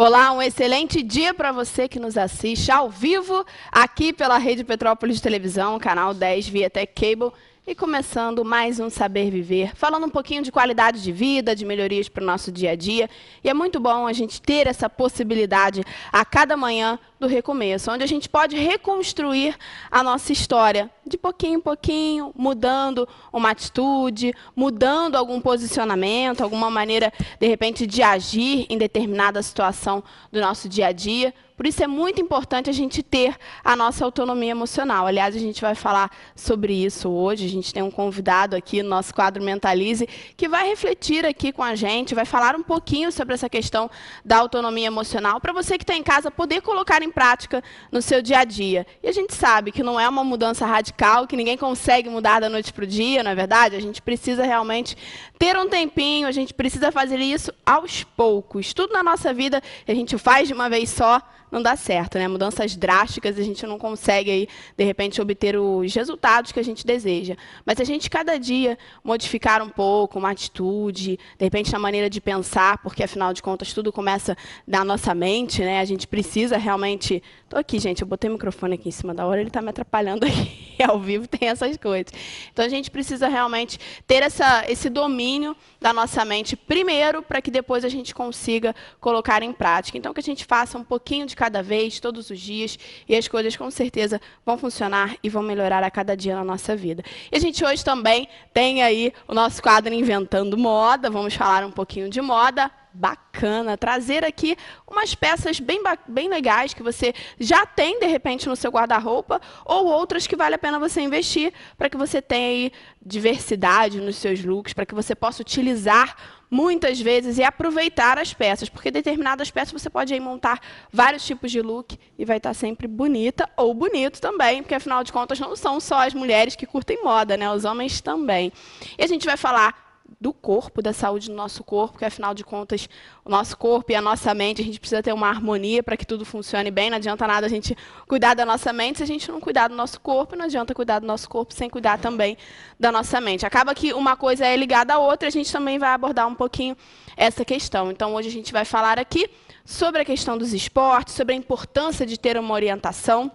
Olá, um excelente dia para você que nos assiste ao vivo aqui pela Rede Petrópolis de Televisão, canal 10 Vietec Cable. E começando mais um Saber Viver, falando um pouquinho de qualidade de vida, de melhorias para o nosso dia a dia. E é muito bom a gente ter essa possibilidade a cada manhã do recomeço, onde a gente pode reconstruir a nossa história, de pouquinho em pouquinho, mudando uma atitude, mudando algum posicionamento, alguma maneira, de repente, de agir em determinada situação do nosso dia a dia. Por isso é muito importante a gente ter a nossa autonomia emocional. Aliás, a gente vai falar sobre isso hoje. A gente tem um convidado aqui no nosso quadro Mentalize, que vai refletir aqui com a gente, vai falar um pouquinho sobre essa questão da autonomia emocional, para você que está em casa poder colocar em prática no seu dia a dia. E a gente sabe que não é uma mudança radical, que ninguém consegue mudar da noite para o dia, não é verdade? A gente precisa realmente ter um tempinho, a gente precisa fazer isso aos poucos. Tudo na nossa vida a gente faz de uma vez só, não dá certo, né? Mudanças drásticas, a gente não consegue, aí, de repente, obter os resultados que a gente deseja. Mas a gente, cada dia, modificar um pouco, uma atitude, de repente, na maneira de pensar, porque, afinal de contas, tudo começa da nossa mente, né? A gente precisa realmente... Estou aqui, gente, eu botei o microfone aqui em cima da hora, ele está me atrapalhando aqui. Ao vivo tem essas coisas. Então, a gente precisa realmente ter esse domínio da nossa mente primeiro, para que depois a gente consiga colocar em prática. Então, que a gente faça um pouquinho de cada vez, todos os dias, e as coisas com certeza vão funcionar e vão melhorar a cada dia na nossa vida. E a gente hoje também tem aí o nosso quadro Inventando Moda, vamos falar um pouquinho de moda. Bacana, trazer aqui umas peças bem legais que você já tem, de repente, no seu guarda-roupa, ou outras que vale a pena você investir, para que você tenha aí diversidade nos seus looks, para que você possa utilizar muitas vezes e aproveitar as peças, porque determinadas peças você pode aí montar vários tipos de look e vai estar sempre bonita ou bonito também, porque, afinal de contas, não são só as mulheres que curtem moda, né? Os homens também. E a gente vai falar do corpo, da saúde do nosso corpo, porque, afinal de contas, o nosso corpo e a nossa mente, a gente precisa ter uma harmonia para que tudo funcione bem. Não adianta nada a gente cuidar da nossa mente se a gente não cuidar do nosso corpo, não adianta cuidar do nosso corpo sem cuidar também da nossa mente. Acaba que uma coisa é ligada à outra, a gente também vai abordar um pouquinho essa questão. Então, hoje a gente vai falar aqui sobre a questão dos esportes, sobre a importância de ter uma orientação,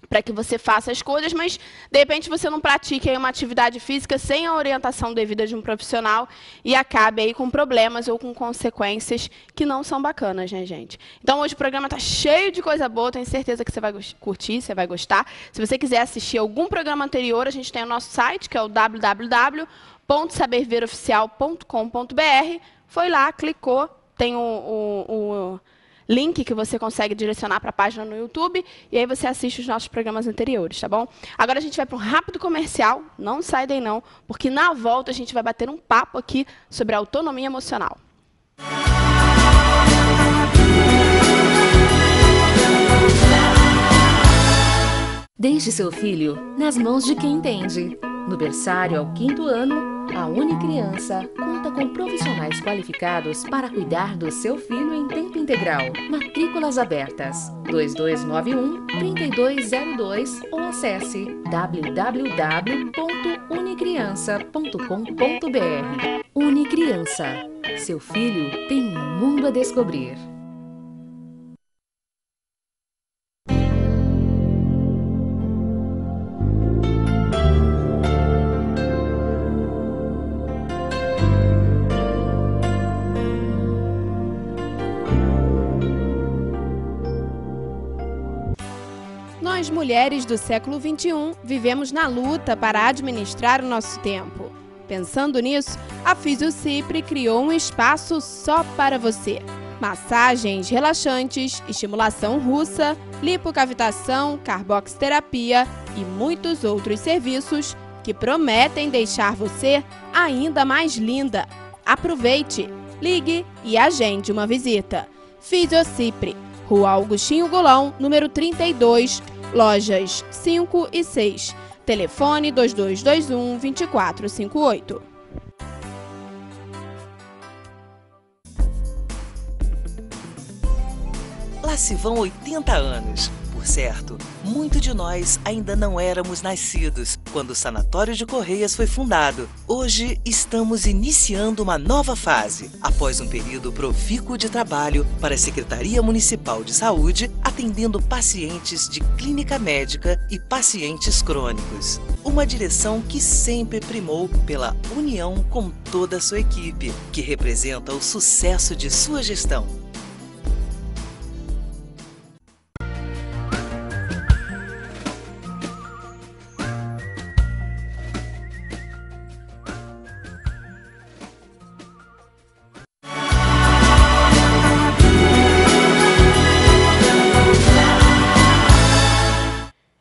para que você faça as coisas, mas, de repente, você não pratique aí uma atividade física sem a orientação devida de um profissional e acabe aí com problemas ou com consequências que não são bacanas, né, gente? Então, hoje o programa está cheio de coisa boa, tenho certeza que você vai curtir, você vai gostar. Se você quiser assistir algum programa anterior, a gente tem o nosso site, que é o www.saberveroficial.com.br. Foi lá, clicou, tem o link que você consegue direcionar para a página no YouTube, e aí você assiste os nossos programas anteriores, tá bom? Agora a gente vai para um rápido comercial, não sai daí não, porque na volta a gente vai bater um papo aqui sobre a autonomia emocional. Deixe seu filho nas mãos de quem entende. No berçário ao 5º ano, a Unicriança conta com profissionais qualificados para cuidar do seu filho em tempo integral. Matrículas abertas 2291-3202 ou acesse www.unicriança.com.br. Unicriança. Seu filho tem um mundo a descobrir. Nós, mulheres do século XXI, vivemos na luta para administrar o nosso tempo. Pensando nisso, a Fisiocipre criou um espaço só para você. Massagens relaxantes, estimulação russa, lipocavitação, carboxterapia e muitos outros serviços que prometem deixar você ainda mais linda. Aproveite, ligue e agende uma visita. Fisiocipre, Rua Augustinho Golão, número 32, lojas 5 e 6. Telefone 2221-2458. Lá se vão 80 anos. Por por certo, muito de nós ainda não éramos nascidos quando o Sanatório de Correias foi fundado. Hoje estamos iniciando uma nova fase, após um período profícuo de trabalho para a Secretaria Municipal de Saúde, atendendo pacientes de clínica médica e pacientes crônicos. Uma direção que sempre primou pela união com toda a sua equipe, que representa o sucesso de sua gestão.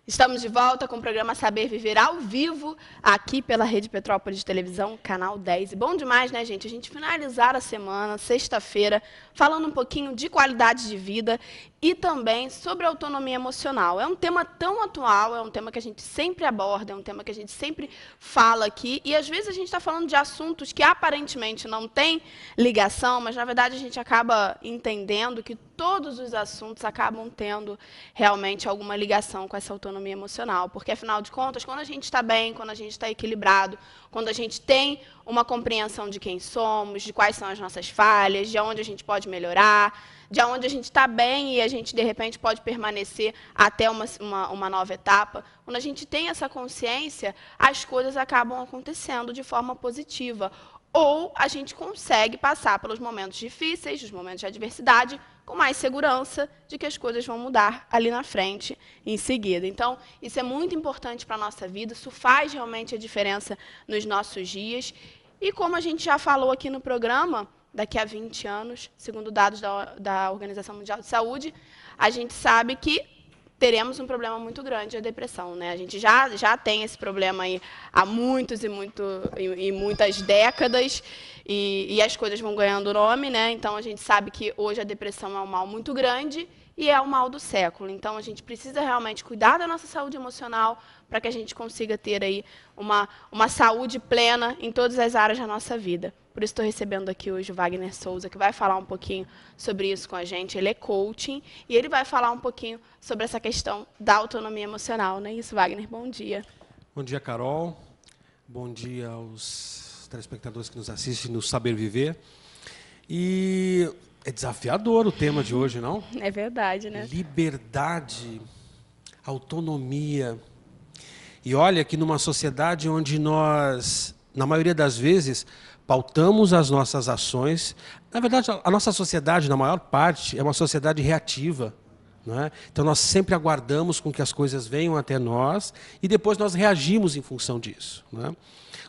Estamos de volta com o programa Saber Viver ao vivo, aqui pela Rede Petrópolis de Televisão, canal 10. E bom demais, né, gente? A gente finalizar a semana, sexta-feira, falando um pouquinho de qualidade de vida e também sobre autonomia emocional. É um tema tão atual, é um tema que a gente sempre aborda, é um tema que a gente sempre fala aqui. E, às vezes, a gente está falando de assuntos que aparentemente não têm ligação, mas, na verdade, a gente acaba entendendo que todos os assuntos acabam tendo realmente alguma ligação com essa autonomia emocional. Porque, afinal de contas, quando a gente está bem, quando a gente está equilibrado, quando a gente tem uma compreensão de quem somos, de quais são as nossas falhas, de onde a gente pode melhorar, de onde a gente está bem e a gente, de repente, pode permanecer até uma nova etapa. Quando a gente tem essa consciência, as coisas acabam acontecendo de forma positiva. Ou a gente consegue passar pelos momentos difíceis, os momentos de adversidade, com mais segurança de que as coisas vão mudar ali na frente, em seguida. Então, isso é muito importante para a nossa vida, isso faz realmente a diferença nos nossos dias. E como a gente já falou aqui no programa, daqui a 20 anos, segundo dados da Organização Mundial de Saúde, a gente sabe que teremos um problema muito grande, a depressão, né? A gente já tem esse problema aí há muitas décadas e as coisas vão ganhando nome, né? Então, a gente sabe que hoje a depressão é um mal muito grande e é o mal do século. Então, a gente precisa realmente cuidar da nossa saúde emocional para que a gente consiga ter aí uma saúde plena em todas as áreas da nossa vida. Por isso, estou recebendo aqui hoje o Wagner Souza, que vai falar um pouquinho sobre isso com a gente. Ele é coaching e ele vai falar um pouquinho sobre essa questão da autonomia emocional. Não é isso, Wagner? Bom dia. Bom dia, Carol. Bom dia aos telespectadores que nos assistem no Saber Viver. E é desafiador o tema de hoje, não? É verdade, né? Liberdade, autonomia. E olha que numa sociedade onde nós, na maioria das vezes, pautamos as nossas ações. Na verdade, a nossa sociedade, na maior parte, é uma sociedade reativa. Não é? Então, nós sempre aguardamos com que as coisas venham até nós e depois nós reagimos em função disso. Não é?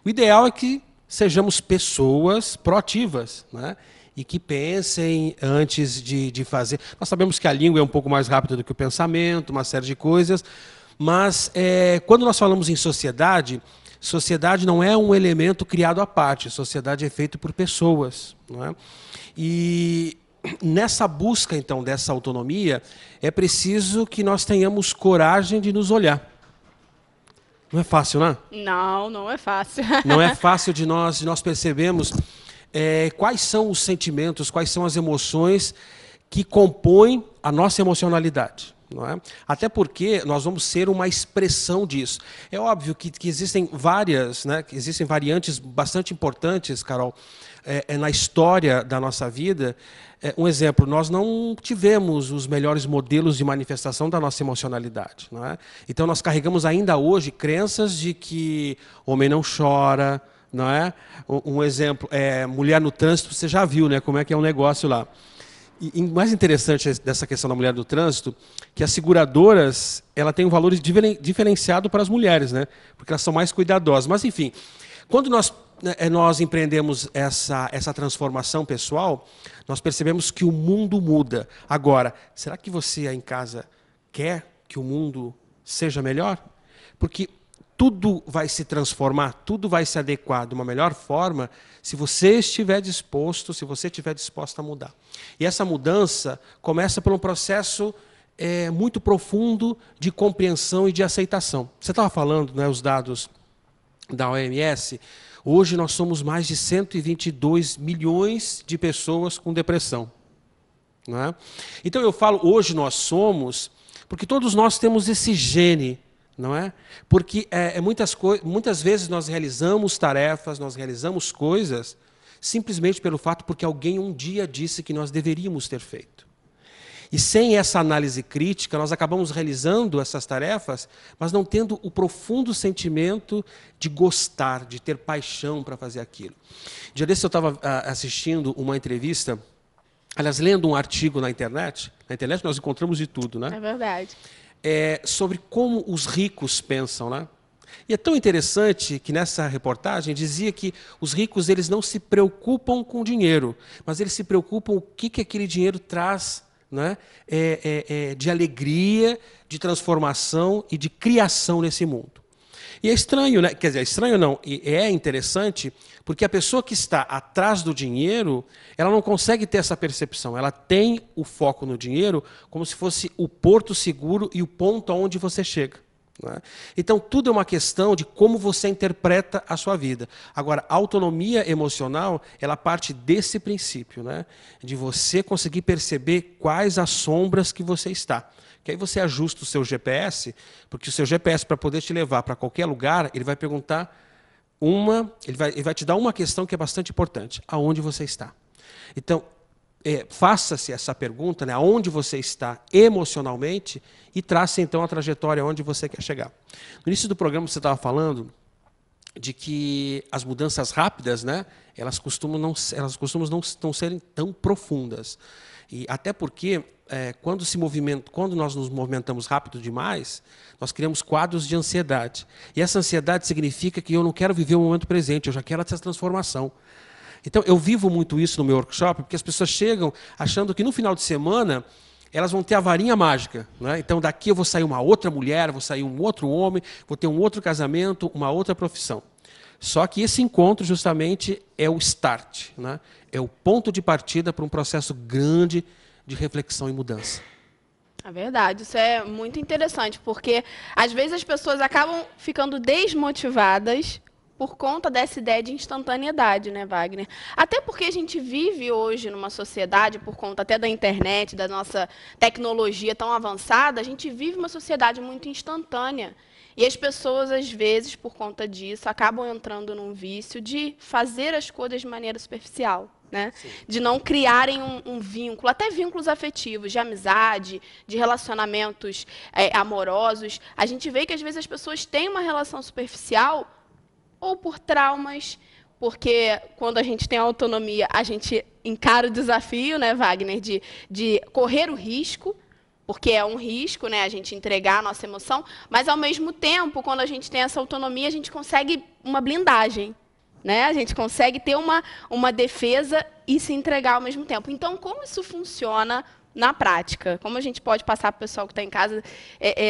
O ideal é que sejamos pessoas proativas, não é? E que pensem antes de fazer. Nós sabemos que a língua é um pouco mais rápida do que o pensamento, uma série de coisas, mas quando nós falamos em sociedade, sociedade não é um elemento criado à parte, sociedade é feita por pessoas. Não é? E nessa busca, então, dessa autonomia, é preciso que nós tenhamos coragem de nos olhar. Não é fácil, né? Não, não é fácil. Não é fácil de nós percebermos quais são os sentimentos, quais são as emoções que compõem a nossa emocionalidade. Não é? Até porque nós vamos ser uma expressão disso. É óbvio que existem várias, né, que existem variantes bastante importantes, Carol, na história da nossa vida. Um exemplo, nós não tivemos os melhores modelos de manifestação da nossa emocionalidade. Não é? Então nós carregamos ainda hoje crenças de que homem não chora, não é? Um exemplo, mulher no trânsito, você já viu, né, como é que é o negócio lá. E o mais interessante dessa questão da mulher do trânsito, que as seguradoras ela tem um valor diferenciado para as mulheres, né? Porque elas são mais cuidadosas. Mas, enfim, quando nós empreendemos essa transformação pessoal, nós percebemos que o mundo muda. Agora, será que você aí em casa quer que o mundo seja melhor? Porque tudo vai se transformar, tudo vai se adequar de uma melhor forma se você estiver disposto, se você estiver disposto a mudar. E essa mudança começa por um processo muito profundo de compreensão e de aceitação. Você estava falando, né, os dados da OMS, hoje nós somos mais de 122 milhões de pessoas com depressão. Não é? Então eu falo hoje nós somos, Porque todos nós temos esse gene, não é? Porque muitas vezes nós realizamos tarefas, nós realizamos coisas simplesmente pelo fato porque alguém um dia disse que nós deveríamos ter feito. E sem essa análise crítica, nós acabamos realizando essas tarefas, mas não tendo o profundo sentimento de gostar, de ter paixão para fazer aquilo. Dia desse eu estava assistindo uma entrevista, aliás, lendo um artigo na internet nós encontramos de tudo, né? É verdade. Sobre como os ricos pensam, né? E é tão interessante que nessa reportagem dizia que os ricos eles não se preocupam com dinheiro, mas eles se preocupam com o que aquele dinheiro traz, né? De alegria, de transformação e de criação nesse mundo. E é estranho, né? Quer dizer, é estranho não, e é interessante, porque a pessoa que está atrás do dinheiro, ela não consegue ter essa percepção. Ela tem o foco no dinheiro como se fosse o porto seguro e o ponto aonde você chega. Né? Então, tudo é uma questão de como você interpreta a sua vida. Agora, a autonomia emocional, ela parte desse princípio, né? De você conseguir perceber quais as sombras que você está. Que aí você ajusta o seu GPS, porque o seu GPS, para poder te levar para qualquer lugar, ele vai perguntar ele vai te dar uma questão que é bastante importante: aonde você está? Então, faça-se essa pergunta, né, aonde você está emocionalmente, e trace então a trajetória onde você quer chegar. No início do programa você estava falando de que as mudanças rápidas, né, elas costumam não serem tão profundas. E até porque quando nós nos movimentamos rápido demais, nós criamos quadros de ansiedade. E essa ansiedade significa que eu não quero viver o momento presente, eu já quero essa transformação. Então, eu vivo muito isso no meu workshop, porque as pessoas chegam achando que no final de semana elas vão ter a varinha mágica, né? Então, daqui eu vou sair uma outra mulher, vou sair um outro homem, vou ter um outro casamento, uma outra profissão. Só que esse encontro, justamente, é o start, né? É o ponto de partida para um processo grande de reflexão e mudança. É verdade, isso é muito interessante, porque às vezes as pessoas acabam ficando desmotivadas por conta dessa ideia de instantaneidade, né, Wagner? Até porque a gente vive hoje numa sociedade, por conta até da internet, da nossa tecnologia tão avançada, a gente vive uma sociedade muito instantânea. E as pessoas, às vezes, por conta disso, acabam entrando num vício de fazer as coisas de maneira superficial, né? De não criarem um vínculo, até vínculos afetivos, de amizade, de relacionamentos amorosos. A gente vê que, às vezes, as pessoas têm uma relação superficial ou por traumas, porque quando a gente tem autonomia, a gente encara o desafio, né, Wagner, de correr o risco, porque é um risco, né, a gente entregar a nossa emoção, mas, ao mesmo tempo, quando a gente tem essa autonomia, a gente consegue uma blindagem, né? A gente consegue ter uma defesa e se entregar ao mesmo tempo. Então, como isso funciona na prática? Como a gente pode passar para o pessoal que está em casa,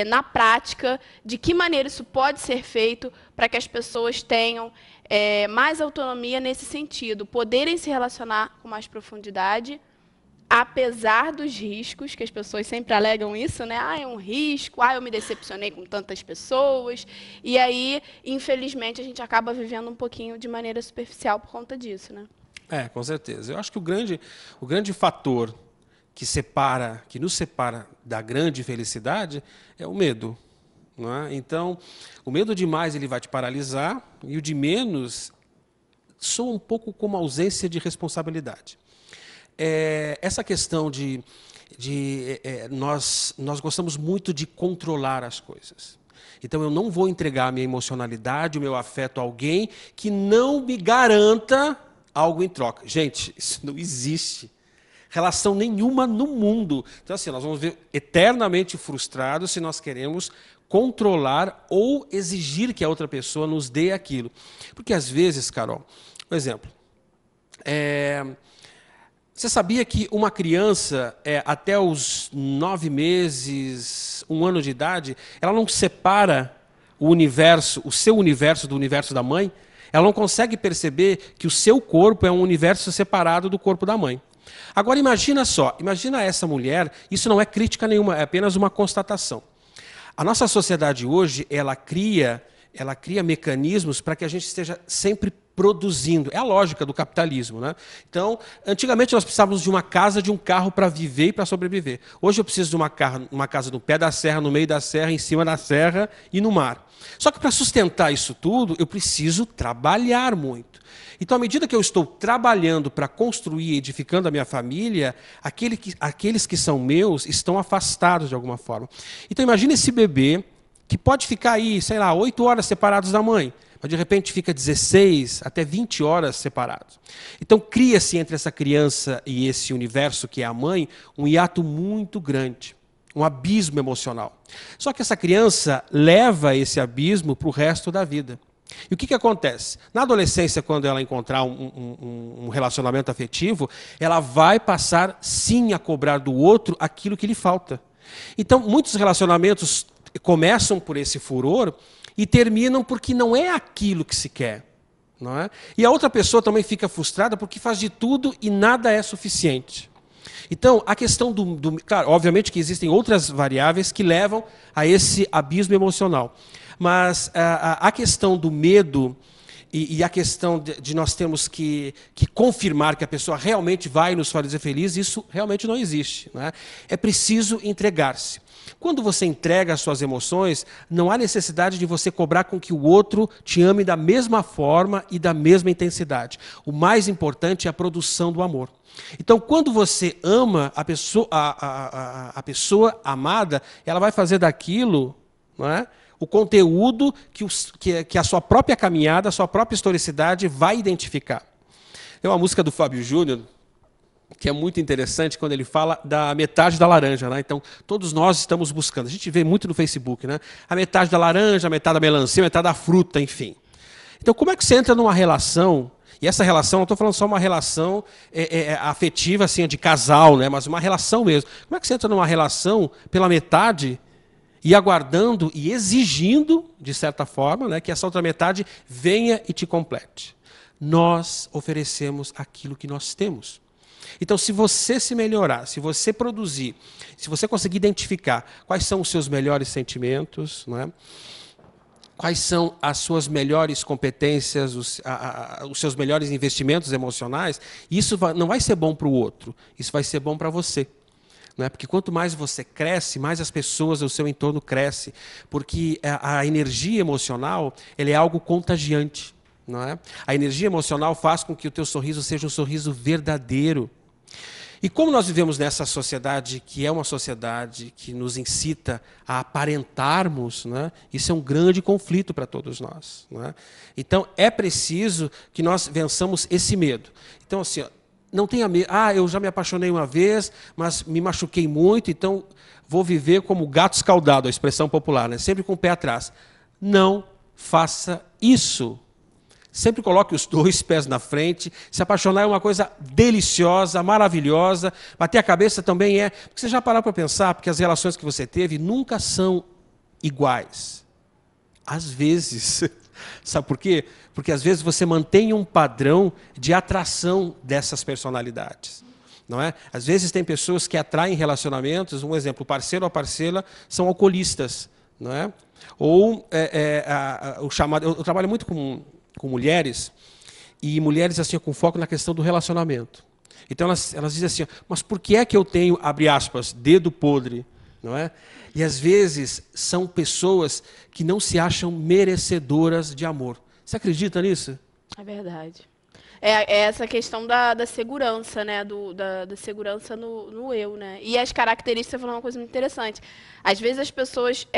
na prática, de que maneira isso pode ser feito para que as pessoas tenham mais autonomia nesse sentido, poderem se relacionar com mais profundidade, apesar dos riscos, que as pessoas sempre alegam isso, né? Ah, é um risco, eu me decepcionei com tantas pessoas. E aí, infelizmente, a gente acaba vivendo um pouquinho de maneira superficial por conta disso, né? Com certeza. Eu acho que o grande fator que nos separa da grande felicidade é o medo. Não é? Então, o medo demais ele vai te paralisar, e o de menos soa um pouco como ausência de responsabilidade. Essa questão nós gostamos muito de controlar as coisas. Então, eu não vou entregar a minha emocionalidade, o meu afeto a alguém que não me garanta algo em troca. Gente, isso não existe. Relação nenhuma no mundo. Então, assim, nós vamos ver eternamente frustrados se nós queremos controlar ou exigir que a outra pessoa nos dê aquilo. Porque, às vezes, Carol, por exemplo, você sabia que uma criança, até os 9 meses, 1 ano de idade, ela não separa o seu universo do universo da mãe? Ela não consegue perceber que o seu corpo é um universo separado do corpo da mãe. Agora, imagina essa mulher, isso não é crítica nenhuma, é apenas uma constatação. A nossa sociedade hoje, ela cria ela cria mecanismos para que a gente esteja sempre produzindo. É a lógica do capitalismo, né? Então, antigamente nós precisávamos de uma casa, de um carro para viver e para sobreviver. Hoje eu preciso de uma casa no pé da serra, no meio da serra, em cima da serra e no mar. Só que para sustentar isso tudo, eu preciso trabalhar muito. Então, à medida que eu estou trabalhando para construir e edificando a minha família, aqueles que são meus estão afastados de alguma forma. Então, imagine esse bebê que pode ficar aí, sei lá, 8 horas separados da mãe, mas de repente fica 16 até 20 horas separados. Então, cria-se entre essa criança e esse universo que é a mãe um hiato muito grande, um abismo emocional. Só que essa criança leva esse abismo para o resto da vida. E o que acontece? Na adolescência, quando ela encontrar um relacionamento afetivo, ela vai passar, sim, a cobrar do outro aquilo que lhe falta. Então, muitos relacionamentos começam por esse furor e terminam porque não é aquilo que se quer. Não é? E a outra pessoa também fica frustrada porque faz de tudo e nada é suficiente. Então, a questão claro, obviamente que existem outras variáveis que levam a esse abismo emocional. Mas a questão do medo e a questão de nós termos que confirmar que a pessoa realmente vai nos fazer felizes, isso realmente não existe. Não é? É preciso entregar-se. Quando você entrega as suas emoções, não há necessidade de você cobrar com que o outro te ame da mesma forma e da mesma intensidade. O mais importante é a produção do amor. Então, quando você ama a pessoa amada, ela vai fazer daquilo, não é, o conteúdo que a sua própria caminhada, a sua própria historicidade vai identificar. Tem uma música do Fábio Júnior que é muito interessante quando ele fala da metade da laranja. Né? Então, todos nós estamos buscando. A gente vê muito no Facebook, né? A metade da laranja, a metade da melancia, a metade da fruta, enfim. Então, como é que você entra numa relação? E essa relação, não estou falando só uma relação afetiva, assim, de casal, né? Mas uma relação mesmo. Como é que você entra numa relação pela metade e aguardando e exigindo, de certa forma, né, que essa outra metade venha e te complete? Nós oferecemos aquilo que nós temos. Então, se você se melhorar, se você produzir, se você conseguir identificar quais são os seus melhores sentimentos, não é? Quais são as suas melhores competências, os seus melhores investimentos emocionais, isso não vai ser bom para o outro, isso vai ser bom para você. Não é? Porque quanto mais você cresce, mais as pessoas ao seu entorno crescem. Porque a energia emocional ela é algo contagiante. Não é? A energia emocional faz com que o teu sorriso seja um sorriso verdadeiro. E como nós vivemos nessa sociedade, que é uma sociedade que nos incita a aparentarmos, né, isso é um grande conflito para todos nós. Né? Então, é preciso que nós vençamos esse medo. Então, assim, não tenha medo. Eu já me apaixonei uma vez, mas me machuquei muito, então vou viver como gato escaldado, a expressão popular, né? Sempre com o pé atrás. Não faça isso. Sempre coloque os 2 pés na frente. Se apaixonar é uma coisa deliciosa, maravilhosa. Bater a cabeça também é. Porque você já parou para pensar, porque as relações que você teve nunca são iguais. Às vezes. Sabe por quê? Porque às vezes você mantém um padrão de atração dessas personalidades. Não é? Às vezes tem pessoas que atraem relacionamentos, um exemplo, o parceiro ou a parceira são alcoolistas. Não é? Ou o chamado. Eu trabalho muito com mulheres, e mulheres assim com foco na questão do relacionamento. Então elas dizem assim, mas por que é que eu tenho, abre aspas, dedo podre? Não é? E às vezes são pessoas que não se acham merecedoras de amor. Você acredita nisso? É verdade. É essa questão da segurança, né? Da segurança no eu, né? E as características, você falou uma coisa muito interessante. Às vezes as pessoas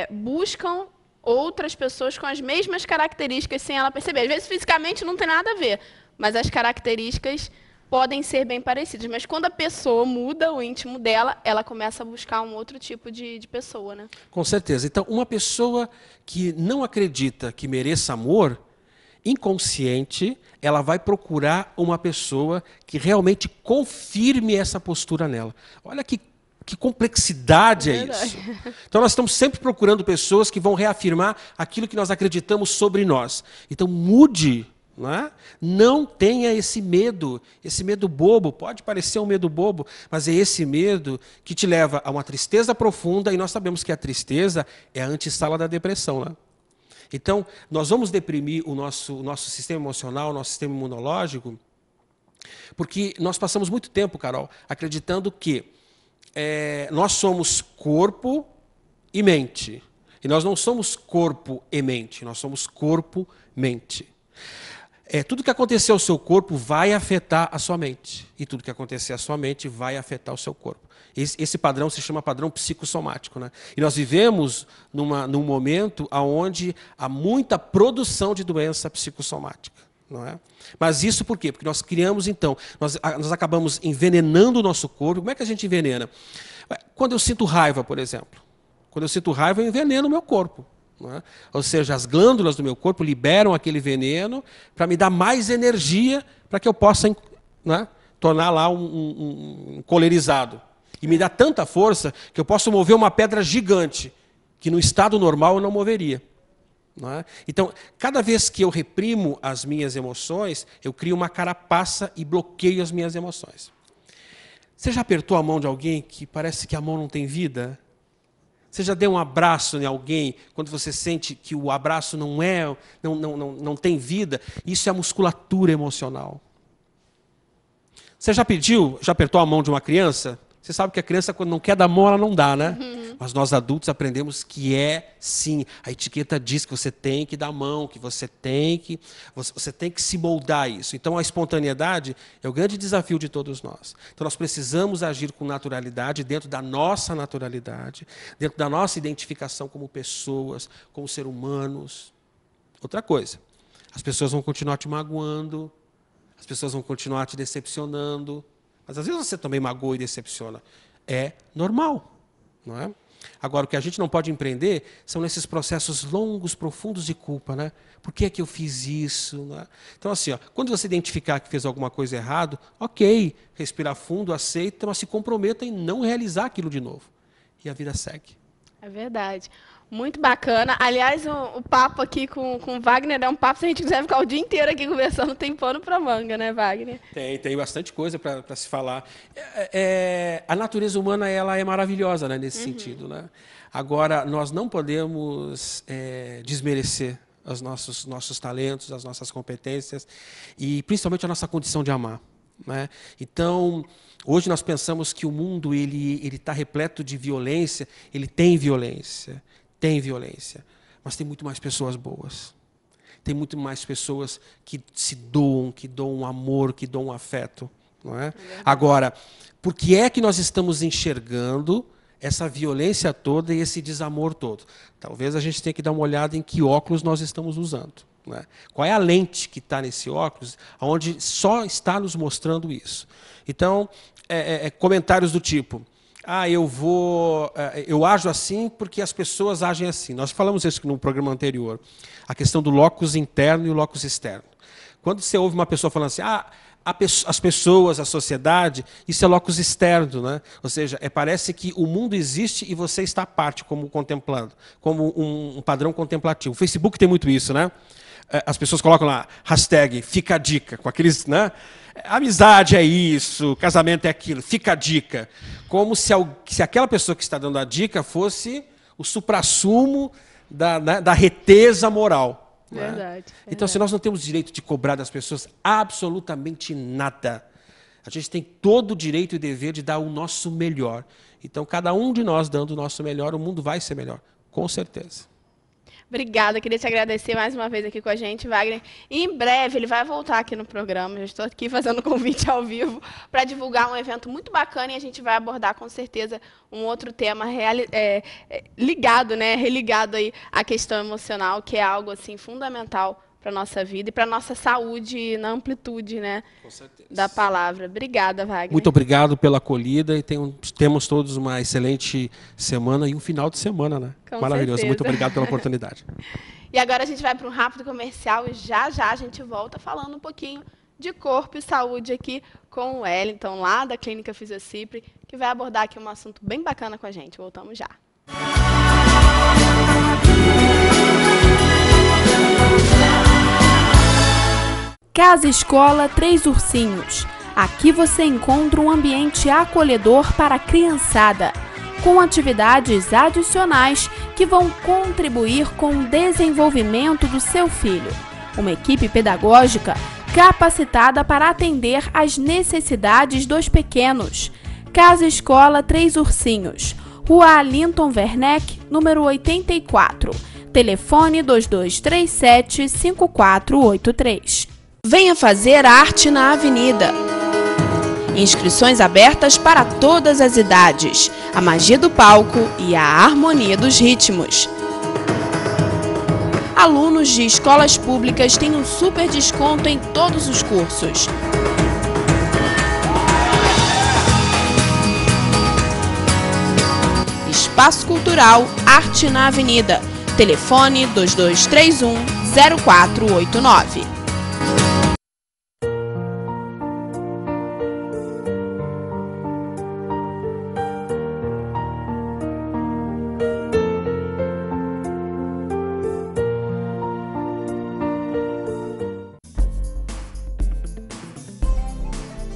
buscam outras pessoas com as mesmas características sem ela perceber. Às vezes, fisicamente, não tem nada a ver, mas as características podem ser bem parecidas. Mas quando a pessoa muda o íntimo dela, ela começa a buscar um outro tipo de pessoa. Né? Com certeza. Então, uma pessoa que não acredita que mereça amor, inconsciente, ela vai procurar uma pessoa que realmente confirme essa postura nela. Olha que complexidade é isso. Então, nós estamos sempre procurando pessoas que vão reafirmar aquilo que nós acreditamos sobre nós. Então, mude. Não é? Não tenha esse medo bobo. Pode parecer um medo bobo, mas é esse medo que te leva a uma tristeza profunda, e nós sabemos que a tristeza é a antessala da depressão. Né? Então, nós vamos deprimir o nosso sistema emocional, o nosso sistema imunológico, porque nós passamos muito tempo, Carol, acreditando que nós somos corpo e mente. E nós não somos corpo e mente, nós somos corpo-mente. Tudo que acontecer ao seu corpo vai afetar a sua mente. E tudo que acontecer à sua mente vai afetar o seu corpo. Esse padrão se chama padrão psicossomático, né? E nós vivemos num momento onde há muita produção de doença psicossomática. Não é? Mas isso por quê? Porque nós criamos, então, nós acabamos envenenando o nosso corpo. Como é que a gente envenena? Quando eu sinto raiva, por exemplo. Quando eu sinto raiva, eu enveneno o meu corpo. Não é? Ou seja, as glândulas do meu corpo liberam aquele veneno para me dar mais energia para que eu possa, não é, tornar lá um colerizado. E me dá tanta força que eu posso mover uma pedra gigante, que no estado normal eu não moveria. Não é? Então, cada vez que eu reprimo as minhas emoções, eu crio uma carapaça e bloqueio as minhas emoções. Você já apertou a mão de alguém que parece que a mão não tem vida? Você já deu um abraço em alguém quando você sente que o abraço não tem vida? Isso é a musculatura emocional. Você já apertou a mão de uma criança? Você sabe que a criança, quando não quer dar mão, ela não dá, né? Mas nós adultos aprendemos que sim. A etiqueta diz que você tem que dar mão, que você tem que se moldar a isso. Então, a espontaneidade é o grande desafio de todos nós. Então, nós precisamos agir com naturalidade, dentro da nossa naturalidade, dentro da nossa identificação como pessoas, como seres humanos. Outra coisa, as pessoas vão continuar te magoando, as pessoas vão continuar te decepcionando, mas às vezes você também magoa e decepciona. É normal, não é? Agora, o que a gente não pode empreender são nesses processos longos, profundos de culpa, né? Por que é que eu fiz isso? Né? Então, assim, quando você identificar que fez alguma coisa errada, ok, respira fundo, aceita, mas se comprometa em não realizar aquilo de novo. E a vida segue. É verdade. Muito bacana. Aliás, o papo aqui com o Wagner é um papo, se a gente quiser ficar o dia inteiro aqui conversando, tem pano para manga, né, Wagner? Tem bastante coisa para se falar. A natureza humana ela é maravilhosa, né, nesse sentido. Né? Agora, nós não podemos desmerecer os nossos talentos, as nossas competências e principalmente a nossa condição de amar. Né? Então, hoje nós pensamos que o mundo ele está repleto de violência, ele tem violência, mas tem muito mais pessoas boas. Tem muito mais pessoas que se doam, que doam amor, que doam afeto. Não é? Agora, por que é que nós estamos enxergando essa violência toda e esse desamor todo? Talvez a gente tenha que dar uma olhada em que óculos nós estamos usando. Né? Qual é a lente que está nesse óculos, onde só está nos mostrando isso? Então, comentários do tipo, eu ajo assim porque as pessoas agem assim. Nós falamos isso no programa anterior, a questão do locus interno e o locus externo. Quando você ouve uma pessoa falando assim, as pessoas, a sociedade, isso é locus externo, né? Ou seja, parece que o mundo existe e você está à parte, como contemplando, como um padrão contemplativo. O Facebook tem muito isso, né? As pessoas colocam lá, hashtag, fica a dica, com aqueles, né? Amizade é isso, casamento é aquilo, fica a dica. Como se aquela pessoa que está dando a dica fosse o suprassumo da reteza moral. Verdade. Então, se nós não temos direito de cobrar das pessoas absolutamente nada, a gente tem todo o direito e dever de dar o nosso melhor. Então, cada um de nós dando o nosso melhor, o mundo vai ser melhor, com certeza. Obrigada, queria te agradecer mais uma vez aqui com a gente, Wagner. E em breve ele vai voltar aqui no programa, já estou aqui fazendo convite ao vivo para divulgar um evento muito bacana e a gente vai abordar com certeza um outro tema ligado, né, religado aí à questão emocional, que é algo assim fundamental para a nossa vida e para a nossa saúde na amplitude, né, da palavra. Obrigada, Wagner. Muito obrigado pela acolhida e temos todos uma excelente semana e um final de semana, né? Com maravilhoso. certeza. Muito obrigado pela oportunidade. E agora a gente vai para um rápido comercial e já a gente volta falando um pouquinho de corpo e saúde aqui com o Wellington, lá da Clínica Fisiocipri, que vai abordar aqui um assunto bem bacana com a gente. Voltamos já. Casa Escola Três Ursinhos. Aqui você encontra um ambiente acolhedor para a criançada, com atividades adicionais que vão contribuir com o desenvolvimento do seu filho. Uma equipe pedagógica capacitada para atender às necessidades dos pequenos. Casa Escola Três Ursinhos, Rua Alinton Werneck, número 84. Telefone 2237-5483. Venha fazer arte na Avenida. Inscrições abertas para todas as idades. A magia do palco e a harmonia dos ritmos. Alunos de escolas públicas têm um super desconto em todos os cursos. Espaço Cultural Arte na Avenida. Telefone 2231-0489.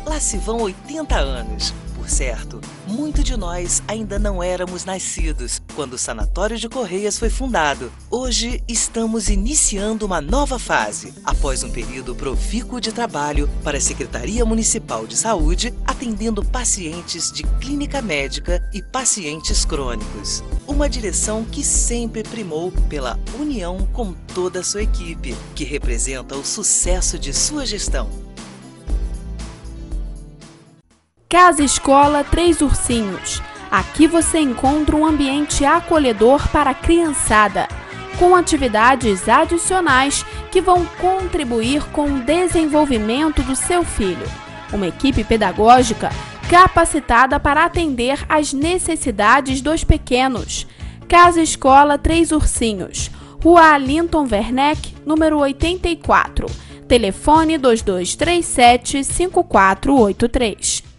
Lá se vão 80 anos. Por certo, muito de nós ainda não éramos nascidos quando o Sanatório de Correias foi fundado. Hoje estamos iniciando uma nova fase, após um período profícuo de trabalho para a Secretaria Municipal de Saúde, atendendo pacientes de clínica médica e pacientes crônicos. Uma direção que sempre primou pela união com toda a sua equipe, que representa o sucesso de sua gestão. Casa Escola Três Ursinhos. Aqui você encontra um ambiente acolhedor para a criançada, com atividades adicionais que vão contribuir com o desenvolvimento do seu filho. Uma equipe pedagógica capacitada para atender às necessidades dos pequenos. Casa Escola Três Ursinhos, Rua Alinton Werneck, número 84. Telefone 2237-5483.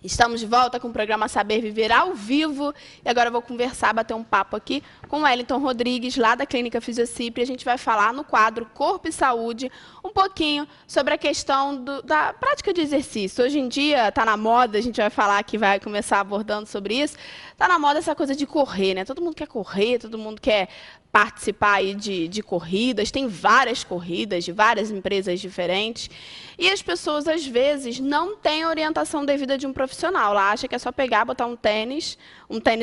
Estamos de volta com o programa Saber Viver ao vivo e agora eu vou conversar, bater um papo aqui com o Wellington Rodrigues, lá da Clínica Fisiocipri. A gente vai falar no quadro Corpo e Saúde um pouquinho sobre a questão da prática de exercício. Hoje em dia está na moda, a gente vai falar que vai começar abordando sobre isso, está na moda essa coisa de correr, né? Todo mundo quer correr, todo mundo quer participar aí de corridas, tem várias corridas de várias empresas diferentes e as pessoas às vezes não têm a orientação devida de um profissional. Ela acha que é só pegar, botar um tênis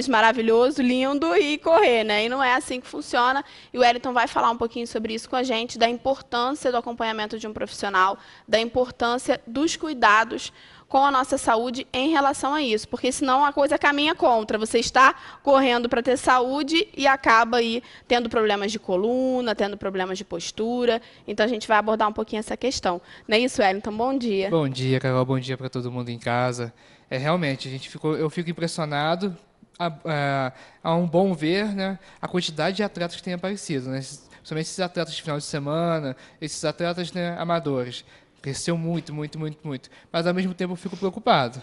maravilhoso, lindo e correr, né? E não é assim que funciona. E o Wellington vai falar um pouquinho sobre isso com a gente, da importância do acompanhamento de um profissional, da importância dos cuidados com a nossa saúde em relação a isso, porque senão a coisa caminha contra. Você está correndo para ter saúde e acaba aí tendo problemas de coluna, tendo problemas de postura. Então a gente vai abordar um pouquinho essa questão. Não é isso, Wellington? Bom dia. Bom dia, Carol. Bom dia para todo mundo em casa. Realmente, eu fico impressionado a um bom ver, né, a quantidade de atletas que tem aparecido, né? Somente esses atletas de final de semana, esses atletas, né, amadores. Cresceu muito, muito, muito, muito. Mas, ao mesmo tempo, eu fico preocupado.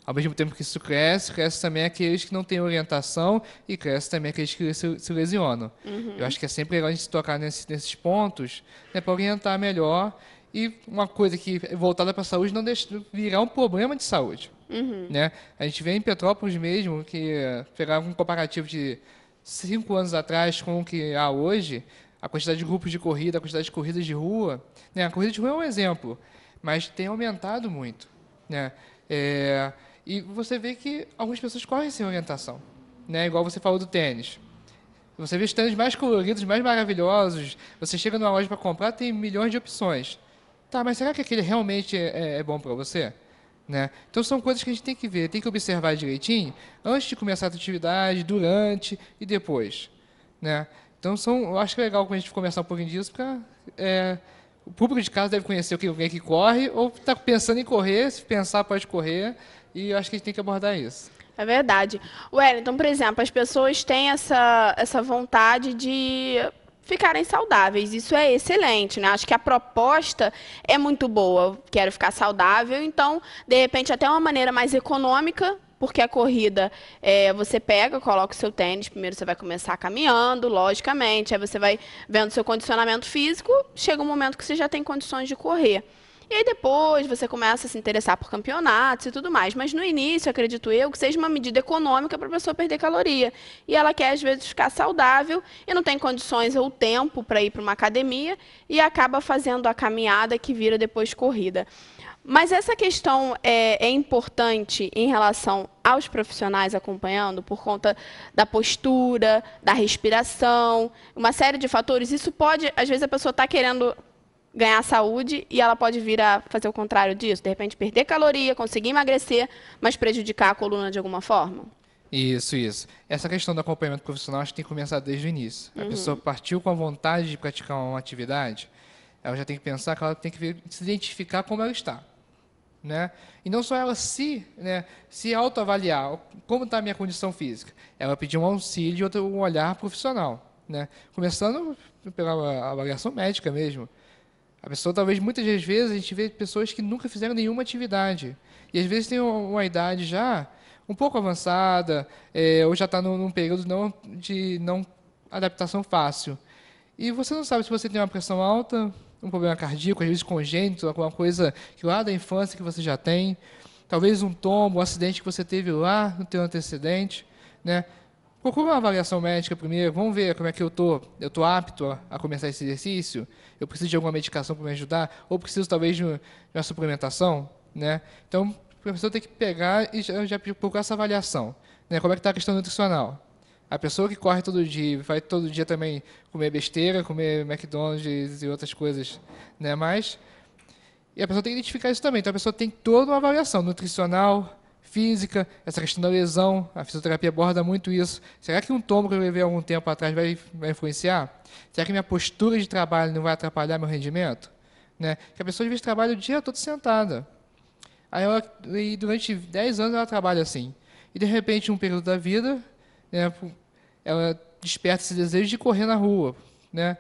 Ao mesmo tempo que isso cresce também aqueles que não têm orientação e cresce também aqueles que se lesionam. Uhum. Eu acho que é sempre legal a gente se tocar nesses pontos, né, para orientar melhor. E uma coisa que, voltada para a saúde, não virar um problema de saúde. Uhum. Né? A gente vê em Petrópolis mesmo, que pegar um comparativo de 5 anos atrás com o que há hoje, a quantidade de grupos de corrida, a quantidade de corridas de rua, né? A corrida de rua é um exemplo, mas tem aumentado muito, né? E você vê que algumas pessoas correm sem orientação, né? Igual você falou do tênis. Você vê os tênis mais coloridos, mais maravilhosos, você chega numa loja para comprar, tem milhões de opções. Tá, mas será que aquele realmente é bom para você? Né? Então são coisas que a gente tem que ver, tem que observar direitinho, antes de começar a atividade, durante e depois, né? Então, eu acho que é legal quando a gente conversar um pouquinho disso, porque o público de casa deve conhecer alguém que corre, ou está pensando em correr, se pensar pode correr, e eu acho que a gente tem que abordar isso. É verdade. Wellington, por exemplo, as pessoas têm essa vontade de ficarem saudáveis, isso é excelente, né? Acho que a proposta é muito boa, eu quero ficar saudável, então, de repente, até uma maneira mais econômica, porque a corrida, você pega, coloca o seu tênis, primeiro você vai começar caminhando, logicamente, aí você vai vendo seu condicionamento físico, chega um momento que você já tem condições de correr. E aí depois você começa a se interessar por campeonatos e tudo mais. Mas no início, acredito eu, que seja uma medida econômica para a pessoa perder caloria. E ela quer, às vezes, ficar saudável e não tem condições ou tempo para ir para uma academia e acaba fazendo a caminhada que vira depois corrida. Mas essa questão é importante em relação aos profissionais acompanhando, por conta da postura, da respiração, uma série de fatores. Isso pode, às vezes, a pessoa está querendo ganhar saúde e ela pode vir a fazer o contrário disso, de repente perder caloria, conseguir emagrecer, mas prejudicar a coluna de alguma forma? Isso. Essa questão do acompanhamento profissional acho que tem que começar desde o início. A pessoa partiu com a vontade de praticar uma atividade, ela já tem que pensar que ela tem que se identificar como ela está. Né? E não só ela se autoavaliar, como está a minha condição física. Ela pedir um auxílio e um olhar profissional. Né? Começando pela avaliação médica mesmo. A pessoa, talvez, muitas das vezes, a gente vê pessoas que nunca fizeram nenhuma atividade. E, às vezes, tem uma idade já um pouco avançada, ou já está num período de não adaptação fácil. E você não sabe se você tem uma pressão alta, um problema cardíaco, às vezes congênito, alguma coisa que lá da infância que você já tem, talvez um tombo, um acidente que você teve lá no teu antecedente, né? Procura uma avaliação médica primeiro, vamos ver como é que eu estou apto a começar esse exercício, eu preciso de alguma medicação para me ajudar, ou preciso talvez de uma suplementação, né? Então, a pessoa tem que pegar e já procurar essa avaliação, né? Como é que está a questão nutricional? A pessoa que corre todo dia, vai todo dia também comer besteira, comer McDonald's e outras coisas, né? E a pessoa tem que identificar isso também. Então, a pessoa tem toda uma avaliação nutricional, física, essa questão da lesão. A fisioterapia aborda muito isso. Será que um tombo que eu levei há algum tempo atrás vai influenciar? Será que minha postura de trabalho não vai atrapalhar meu rendimento? Né? Porque a pessoa, às vezes, trabalha o dia todo sentada. E durante 10 anos ela trabalha assim. E, de repente, um período da vida, né, ela desperta esse desejo de correr na rua, né?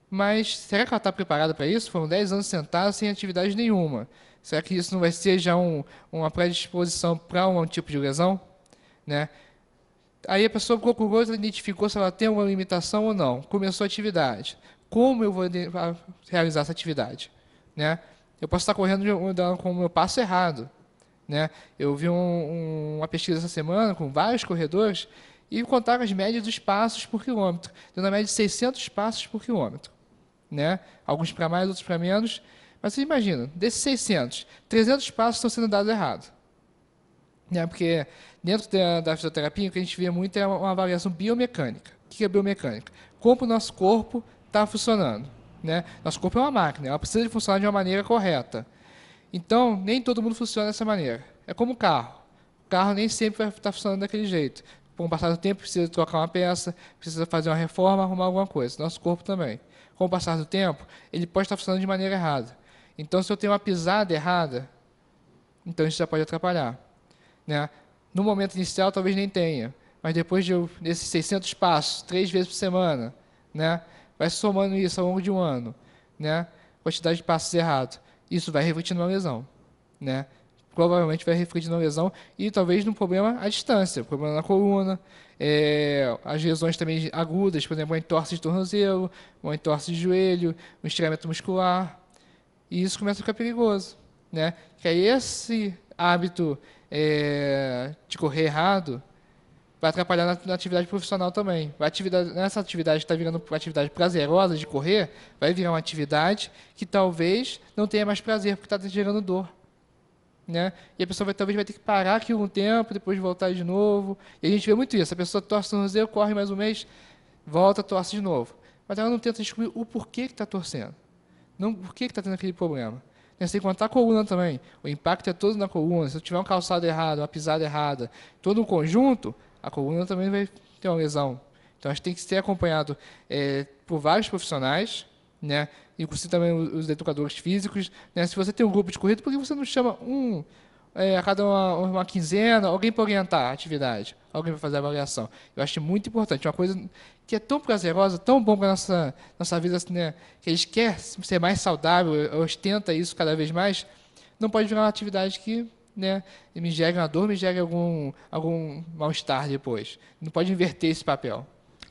Mas será que ela está preparada para isso? Foram 10 anos sentada sem atividade nenhuma. Será que isso não vai ser já uma predisposição para um tipo de lesão? Né? Aí a pessoa procurou, identificou se ela tem alguma limitação ou não. Começou a atividade. Como eu vou realizar essa atividade? Né? Eu posso estar correndo com o meu passo errado. Né? Eu vi uma pesquisa essa semana com vários corredores e contaram as médias dos passos por quilômetro, dando a média de 600 passos por quilômetro. Né? Alguns para mais, outros para menos. Mas você imagina, desses 600, 300 passos estão sendo dados errados. Né? Porque dentro da fisioterapia, o que a gente vê muito é uma avaliação biomecânica. O que é biomecânica? Como o nosso corpo está funcionando. Né? Nosso corpo é uma máquina, ela precisa de funcionar de uma maneira correta. Então, nem todo mundo funciona dessa maneira. É como o carro. O carro nem sempre vai estar funcionando daquele jeito. Com o passar do tempo, precisa trocar uma peça, precisa fazer uma reforma, arrumar alguma coisa. Nosso corpo também. Com o passar do tempo, ele pode estar funcionando de maneira errada. Então, se eu tenho uma pisada errada, então isso já pode atrapalhar. Né? No momento inicial, talvez nem tenha. Mas depois desses 600 passos, 3 vezes por semana, né? Vai somando isso ao longo de um ano, né? Quantidade de passos errados. Isso vai refletir numa lesão. Né? Provavelmente vai refletir numa lesão e talvez num problema à distância, problema na coluna, as lesões também agudas, por exemplo, uma entorse de tornozelo, uma entorse de joelho, um estiramento muscular, e isso começa a ficar perigoso. Né? Que aí esse hábito de correr errado vai atrapalhar na atividade profissional também. Nessa atividade que está virando uma atividade prazerosa de correr, vai virar uma atividade que talvez não tenha mais prazer, porque está gerando dor. Né? E a pessoa talvez vai ter que parar aqui um tempo, depois voltar de novo. E a gente vê muito isso. A pessoa torce o tornozelo, corre mais um mês, volta, torce de novo. Mas ela não tenta descobrir o porquê que está torcendo. Não por que está tendo aquele problema. Sem contar a coluna também. O impacto é todo na coluna. Se eu tiver um calçado errado, uma pisada errada, todo um conjunto, a coluna também vai ter uma lesão. Então, acho que tem que ser acompanhado por vários profissionais, né? Inclusive também os educadores físicos. Né? Se você tem um grupo de corrida, por que você não chama a cada uma quinzena, alguém para orientar a atividade, alguém para fazer a avaliação? Eu acho muito importante, uma coisa que é tão prazerosa, tão bom para a nossa vida, assim, né? Que a gente quer ser mais saudável, ostenta isso cada vez mais, não pode virar uma atividade que, né, me gere uma dor, me gere algum mal-estar depois. Não pode inverter esse papel.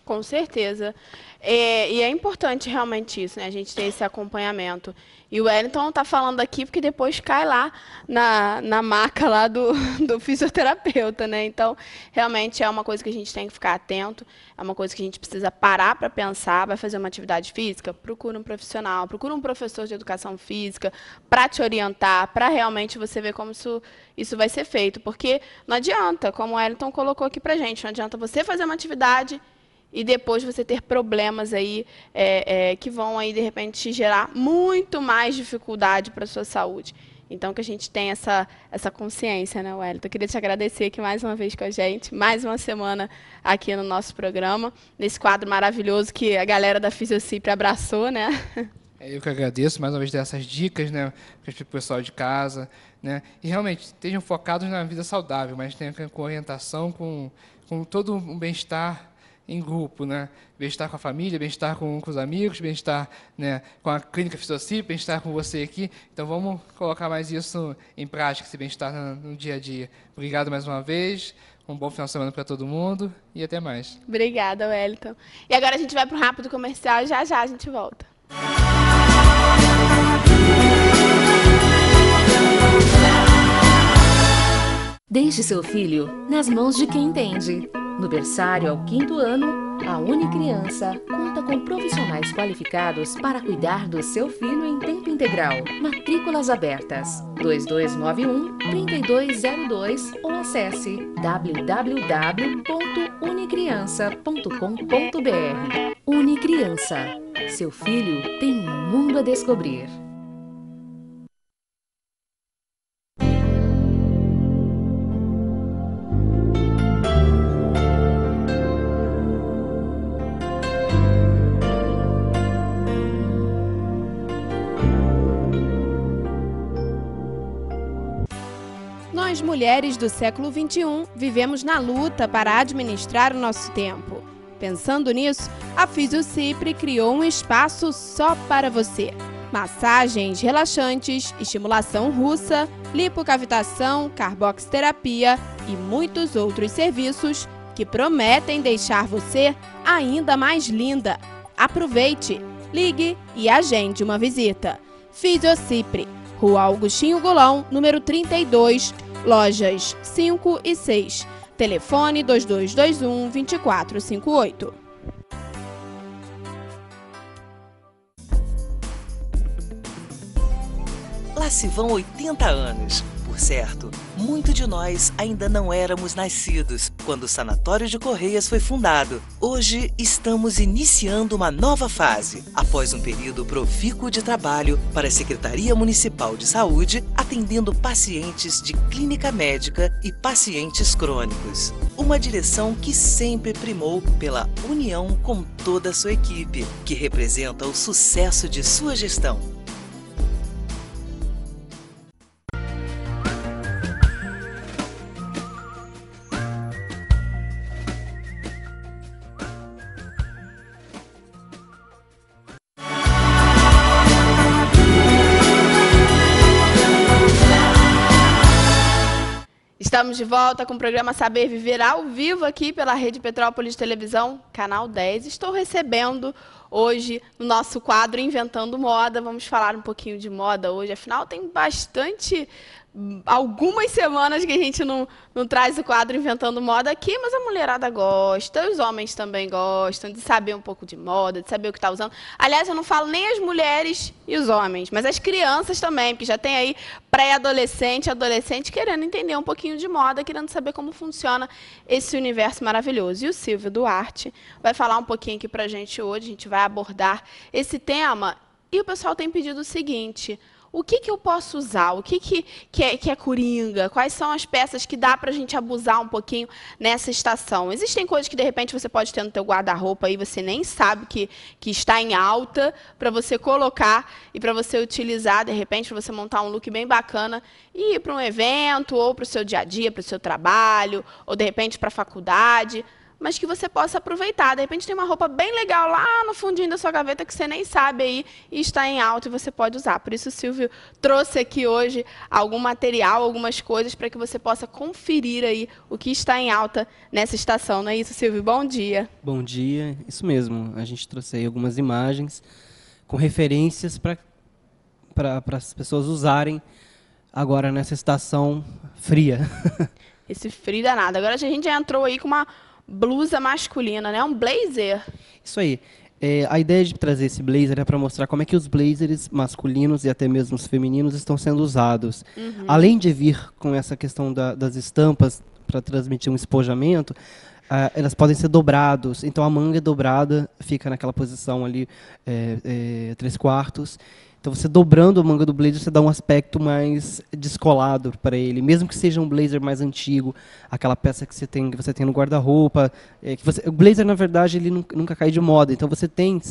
Com certeza. E é importante realmente isso, né? A gente ter esse acompanhamento. E o Wellington está falando aqui porque depois cai lá na maca lá do fisioterapeuta, né? Então, realmente é uma coisa que a gente tem que ficar atento, é uma coisa que a gente precisa parar para pensar. Vai fazer uma atividade física? Procura um profissional, procura um professor de educação física para te orientar, para realmente você ver como isso vai ser feito. Porque não adianta, como o Wellington colocou aqui para a gente, não adianta você fazer uma atividade e depois você ter problemas aí que vão aí de repente te gerar muito mais dificuldade para a sua saúde. Então que a gente tenha essa consciência, né, Wellington? Eu queria te agradecer aqui mais uma vez com a gente, mais uma semana aqui no nosso programa, nesse quadro maravilhoso que a galera da Fisiocipre abraçou, né? Eu que agradeço mais uma vez dessas dicas, né, para o pessoal de casa, né, e realmente estejam focados na vida saudável, mas tenham com orientação, com todo um bem-estar em grupo, né? Bem-estar com a família, bem-estar com os amigos, bem-estar, né, com a clínica Fisiocipre, bem-estar com você aqui. Então vamos colocar mais isso em prática, esse bem-estar no dia a dia. Obrigado mais uma vez, um bom final de semana para todo mundo e até mais. Obrigada, Wellington. E agora a gente vai para um rápido comercial e já a gente volta. Deixe seu filho nas mãos de quem entende. No berçário ao 5º ano, a Unicriança conta com profissionais qualificados para cuidar do seu filho em tempo integral. Matrículas abertas. 2291-3202 ou acesse www.unicriança.com.br. Unicriança. Seu filho tem um mundo a descobrir. Nós, mulheres do século XXI, vivemos na luta para administrar o nosso tempo. Pensando nisso, a Fisiocipre criou um espaço só para você. Massagens relaxantes, estimulação russa, lipocavitação, carboxterapia e muitos outros serviços que prometem deixar você ainda mais linda. Aproveite, ligue e agende uma visita. Fisiocipre, Rua Augustinho Golão, número 32, lojas 5 e 6. Telefone 2221-2458. Lá se vão 80 anos. Por certo, muito de nós ainda não éramos nascidos quando o Sanatório de Correias foi fundado. Hoje estamos iniciando uma nova fase, após um período profícuo de trabalho para a Secretaria Municipal de Saúde, atendendo pacientes de clínica médica e pacientes crônicos. Uma direção que sempre primou pela união com toda a sua equipe, que representa o sucesso de sua gestão. Estamos de volta com o programa Saber Viver ao vivo aqui pela Rede Petrópolis Televisão, Canal 10. Estou recebendo hoje no nosso quadro Inventando Moda. Vamos falar um pouquinho de moda hoje. Afinal, tem algumas semanas que a gente não traz o quadro Inventando Moda aqui, mas a mulherada gosta, os homens também gostam de saber um pouco de moda, de saber o que está usando. Aliás, eu não falo nem as mulheres e os homens, mas as crianças também, porque já tem aí pré-adolescente, adolescente querendo entender um pouquinho de moda, querendo saber como funciona esse universo maravilhoso. E o Silvio Duarte vai falar um pouquinho aqui para a gente hoje, a gente vai abordar esse tema. E o pessoal tem pedido o seguinte: o que eu posso usar? O que é coringa? Quais são as peças que dá para a gente abusar um pouquinho nessa estação? Existem coisas que, de repente, você pode ter no teu guarda-roupa e você nem sabe que está em alta para você colocar e para você utilizar, de repente, para você montar um look bem bacana e ir para um evento, ou para o seu dia a dia, para o seu trabalho, ou, de repente, para a faculdade. mas que você possa aproveitar. De repente tem uma roupa bem legal lá no fundinho da sua gaveta que você nem sabe aí e está em alta e você pode usar. Por isso o Silvio trouxe aqui hoje algum material, algumas coisas para que você possa conferir aí o que está em alta nessa estação. Não é isso, Silvio? Bom dia. Bom dia, isso mesmo. A gente trouxe aí algumas imagens com referências para as pessoas usarem agora nessa estação fria. Esse frio danado. Agora a gente já entrou aí com uma blusa masculina, né? Um blazer. Isso aí. A ideia de trazer esse blazer é para mostrar como é que os blazers masculinos e até mesmo os femininos estão sendo usados. Além de vir com essa questão das estampas para transmitir um espojamento, elas podem ser dobrados. Então a manga é dobrada, fica naquela posição ali 3/4. Então você dobrando a manga do blazer, você dá um aspecto mais descolado para ele, mesmo que seja um blazer mais antigo, aquela peça que você tem no guarda-roupa. O blazer, na verdade, ele nunca cai de moda. Então você tem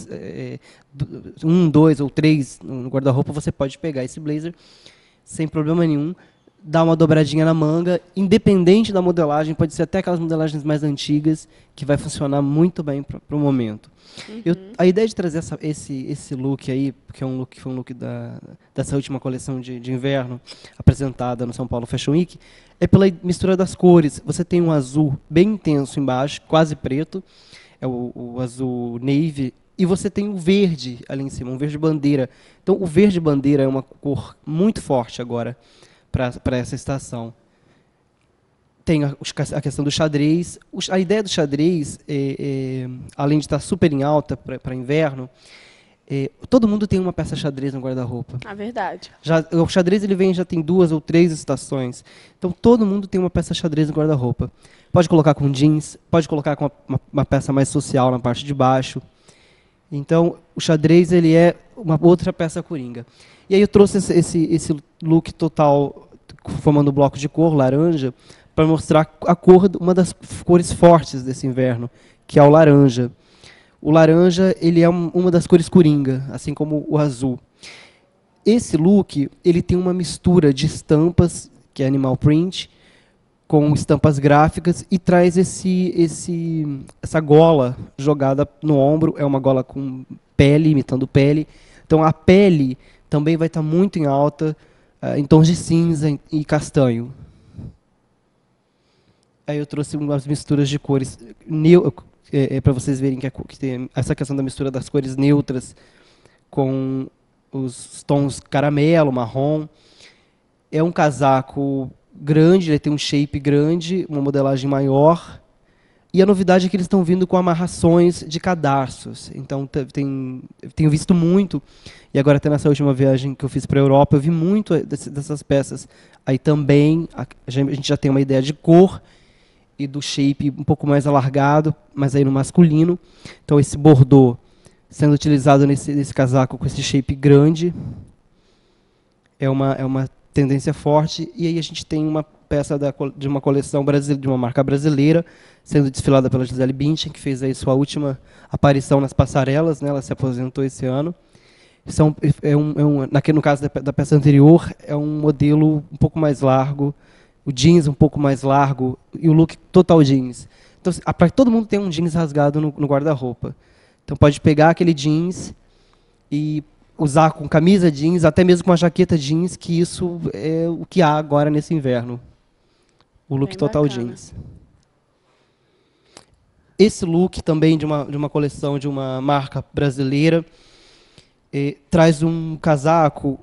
1, 2 ou 3 no guarda-roupa, você pode pegar esse blazer sem problema nenhum, dar uma dobradinha na manga, independente da modelagem, pode ser até aquelas modelagens mais antigas, que vai funcionar muito bem para o momento. A ideia de trazer esse look aí, que foi um look dessa última coleção de inverno, apresentada no São Paulo Fashion Week, é pela mistura das cores. Você tem um azul bem intenso embaixo, quase preto, é o azul navy, e você tem o verde ali em cima, um verde bandeira. Então o verde bandeira é uma cor muito forte agora para essa estação. Tem a questão do xadrez. A ideia do xadrez, além de estar super em alta para inverno, todo mundo tem uma peça xadrez no guarda-roupa. É verdade. O xadrez já tem 2 ou 3 estações. Então todo mundo tem uma peça xadrez no guarda-roupa. Pode colocar com jeans, pode colocar com uma peça mais social na parte de baixo. Então o xadrez ele é uma outra peça coringa. E aí eu trouxe esse look total, formando um bloco de cor, laranja, para mostrar a cor, uma das cores fortes desse inverno, que é o laranja. O laranja ele é uma das cores coringa, assim como o azul. Esse look ele tem uma mistura de estampas, que é animal print, com estampas gráficas, e traz essa gola jogada no ombro. É uma gola com pele, imitando pele. Então a pele também vai estar muito em alta, em tons de cinza e castanho. Aí eu trouxe umas misturas de cores para vocês verem que tem essa questão da mistura das cores neutras com os tons caramelo, marrom. É um casaco grande, ele tem um shape grande, uma modelagem maior. E a novidade é que eles estão vindo com amarrações de cadarços. Então tenho visto muito, e agora até nessa última viagem que eu fiz para a Europa, eu vi muito dessas peças. Aí também a gente já tem uma ideia de cor e do shape um pouco mais alargado, mas aí no masculino. Então esse bordô sendo utilizado nesse casaco com esse shape grande é uma tendência forte. E aí a gente tem uma peça de uma coleção brasileira, de uma marca brasileira, sendo desfilada pela Gisele Bündchen, que fez aí sua última aparição nas passarelas, né? Ela se aposentou esse ano. No caso da peça anterior, é um modelo um pouco mais largo, o jeans um pouco mais largo e o look total jeans. Então, para todo mundo tem um jeans rasgado no guarda-roupa. Então pode pegar aquele jeans e usar com camisa jeans, até mesmo com uma jaqueta jeans, que isso é o que há agora nesse inverno. O look Bem total bacana. jeans. Esse look também de uma coleção de uma marca brasileira, traz um casaco,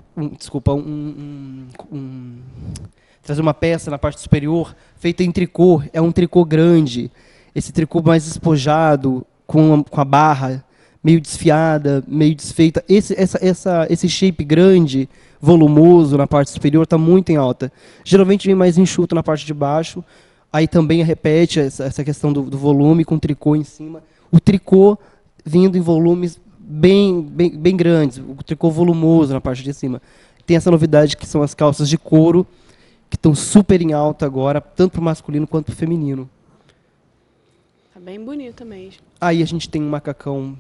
traz uma peça na parte superior feita em tricô. É um tricô grande, esse tricô mais despojado, com a barra meio desfiada, meio desfeita. Esse shape grande, volumoso na parte superior, está muito em alta. Geralmente vem mais enxuto na parte de baixo. Aí também repete essa questão do volume, com tricô em cima. O tricô vindo em volumes bem grandes, o tricô volumoso na parte de cima. Tem essa novidade que são as calças de couro, que estão super em alta agora, tanto para o masculino quanto para o feminino. Tá bem bonito mesmo. Aí a gente tem um macacão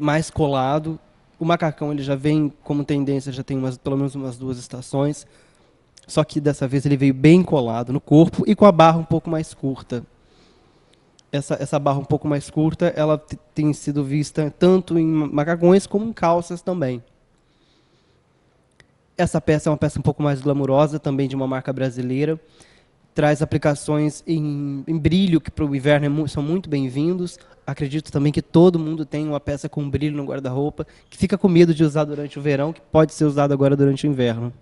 mais colado. O macacão ele já vem como tendência, já tem pelo menos umas 2 estações. Só que dessa vez ele veio bem colado no corpo e com a barra um pouco mais curta. essa barra um pouco mais curta, ela tem sido vista tanto em macacões como em calças também. Essa peça é uma peça um pouco mais glamurosa, também de uma marca brasileira. Traz aplicações em brilho, que para o inverno são muito bem-vindos. Acredito também que todo mundo tem uma peça com brilho no guarda-roupa, que fica com medo de usar durante o verão, que pode ser usado agora durante o inverno.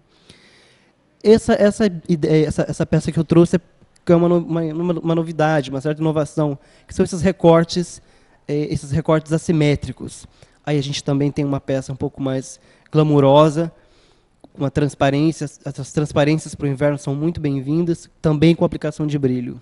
Essa peça que eu trouxe é uma novidade, uma certa inovação, que são esses recortes assimétricos. Aí a gente também tem uma peça um pouco mais glamurosa, uma transparência. Essas transparências para o inverno são muito bem-vindas, também com aplicação de brilho.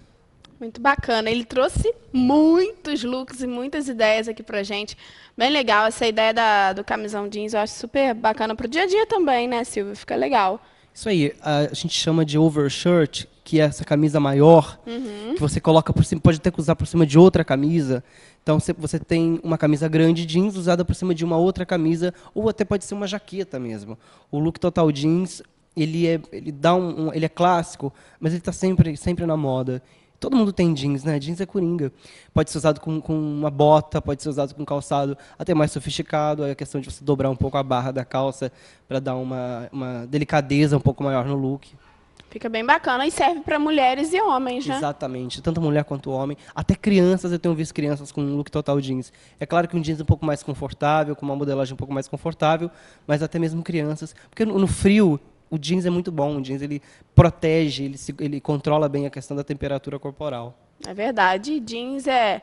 Muito bacana. Ele trouxe muitos looks e muitas ideias aqui pra gente. Bem legal. Essa ideia do camisão jeans eu acho super bacana pro dia a dia também, né, Silvio? Fica legal. Isso aí, a gente chama de overshirt, que é essa camisa maior, que você coloca por cima, pode até usar por cima de outra camisa. Então você tem uma camisa grande jeans usada por cima de uma outra camisa, ou até pode ser uma jaqueta mesmo. O look total jeans, ele é clássico, mas ele está sempre na moda. Todo mundo tem jeans, né? Jeans é coringa. Pode ser usado com uma bota, pode ser usado com calçado até mais sofisticado. É a questão de você dobrar um pouco a barra da calça para dar uma delicadeza um pouco maior no look. Fica bem bacana e serve para mulheres e homens, né? Exatamente. Tanto mulher quanto homem. Até crianças, eu tenho visto crianças com um look total jeans. É claro que um jeans um pouco mais confortável, com uma modelagem um pouco mais confortável, mas até mesmo crianças. Porque no frio, o jeans é muito bom, o jeans ele protege, ele controla bem a questão da temperatura corporal. É verdade, jeans é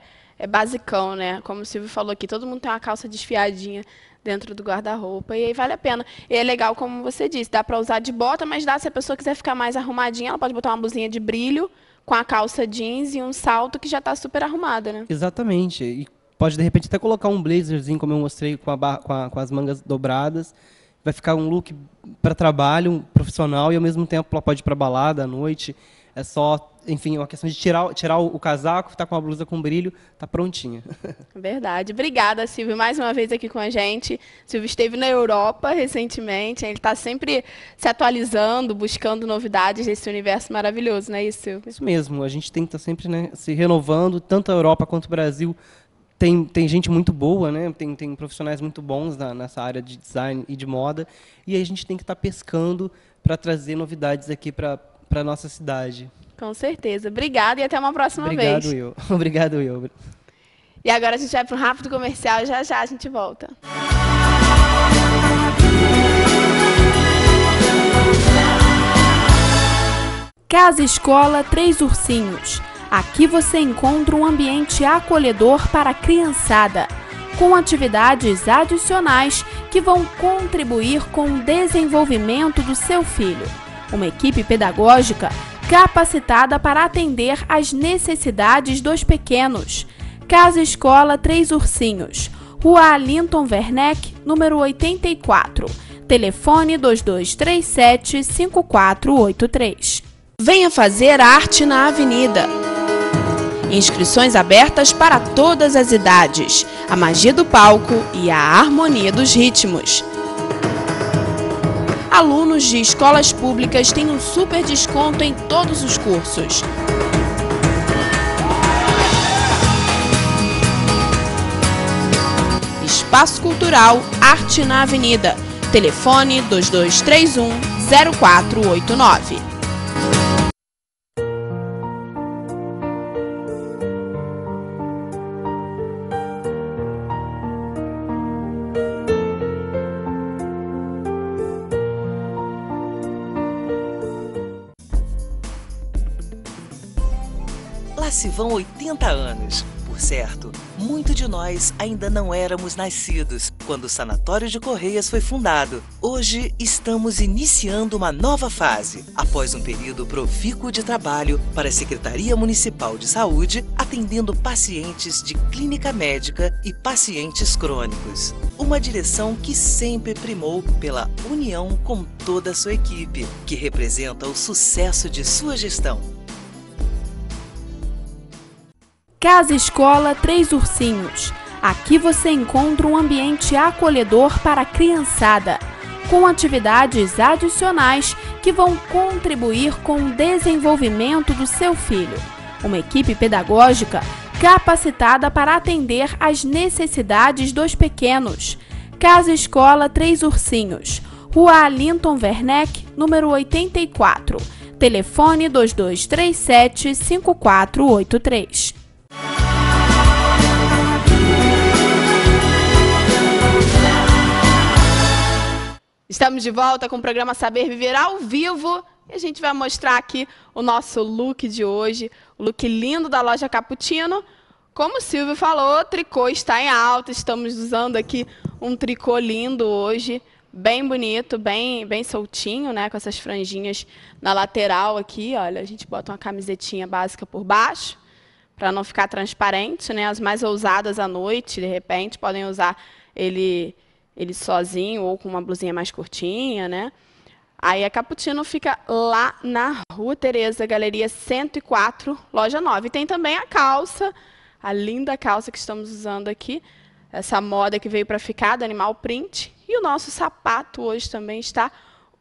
basicão, né? Como o Silvio falou aqui, todo mundo tem uma calça desfiadinha dentro do guarda-roupa e aí vale a pena. E é legal, como você disse, dá para usar de bota, mas dá, se a pessoa quiser ficar mais arrumadinha, ela pode botar uma blusinha de brilho com a calça jeans e um salto que já está super arrumada, né? Exatamente, e pode de repente até colocar um blazerzinho, como eu mostrei, com as mangas dobradas. Vai ficar um look para trabalho, profissional, e ao mesmo tempo ela pode ir para balada à noite. É só, enfim, uma questão de tirar o casaco, estar com a blusa com brilho, tá prontinha. Verdade. Obrigada, Silvio, mais uma vez aqui com a gente. Silvio esteve na Europa recentemente, ele está sempre se atualizando, buscando novidades desse universo maravilhoso, não é isso, Silvio? Isso mesmo, a gente tem que estar sempre, né, se renovando, tanto a Europa quanto o Brasil. Tem gente muito boa, né? Tem profissionais muito bons nessa área de design e de moda, e aí a gente tem que estar pescando para trazer novidades aqui para a nossa cidade. Com certeza. Obrigada e até uma próxima vez. Obrigado, Will. E agora a gente vai para um rápido comercial, já a gente volta. Casa Escola Três Ursinhos. Aqui você encontra um ambiente acolhedor para a criançada, com atividades adicionais que vão contribuir com o desenvolvimento do seu filho. Uma equipe pedagógica capacitada para atender às necessidades dos pequenos. Casa Escola Três Ursinhos, Rua Alinton Werneck, número 84. Telefone 2237-5483. Venha fazer arte na Avenida. Inscrições abertas para todas as idades, a magia do palco e a harmonia dos ritmos. Alunos de escolas públicas têm um super desconto em todos os cursos. Espaço Cultural Arte na Avenida. Telefone 2231-0489. Lá se vão 80 anos. Por certo, muito de nós ainda não éramos nascidos quando o Sanatório de Correias foi fundado. Hoje estamos iniciando uma nova fase, após um período profícuo de trabalho para a Secretaria Municipal de Saúde, atendendo pacientes de clínica médica e pacientes crônicos. Uma direção que sempre primou pela união com toda a sua equipe, que representa o sucesso de sua gestão. Casa Escola Três Ursinhos. Aqui você encontra um ambiente acolhedor para a criançada, com atividades adicionais que vão contribuir com o desenvolvimento do seu filho. Uma equipe pedagógica capacitada para atender às necessidades dos pequenos. Casa Escola Três Ursinhos, Rua Alinton Werneck, número 84. Telefone 2237-5483. Estamos de volta com o programa Saber Viver ao vivo. E a gente vai mostrar aqui o nosso look de hoje, o look lindo da loja Cappuccino. Como o Silvio falou, o tricô está em alta, estamos usando aqui um tricô lindo hoje, bem bonito, bem soltinho, né, com essas franjinhas na lateral aqui, olha, a gente bota uma camisetinha básica por baixo, para não ficar transparente, né, as mais ousadas à noite, de repente, podem usar ele sozinho ou com uma blusinha mais curtinha, né. Aí a Cappuccino fica lá na Rua Tereza, Galeria 104, loja 9. E tem também a calça, a linda calça que estamos usando aqui, essa moda que veio para ficar, do animal print. E o nosso sapato hoje também está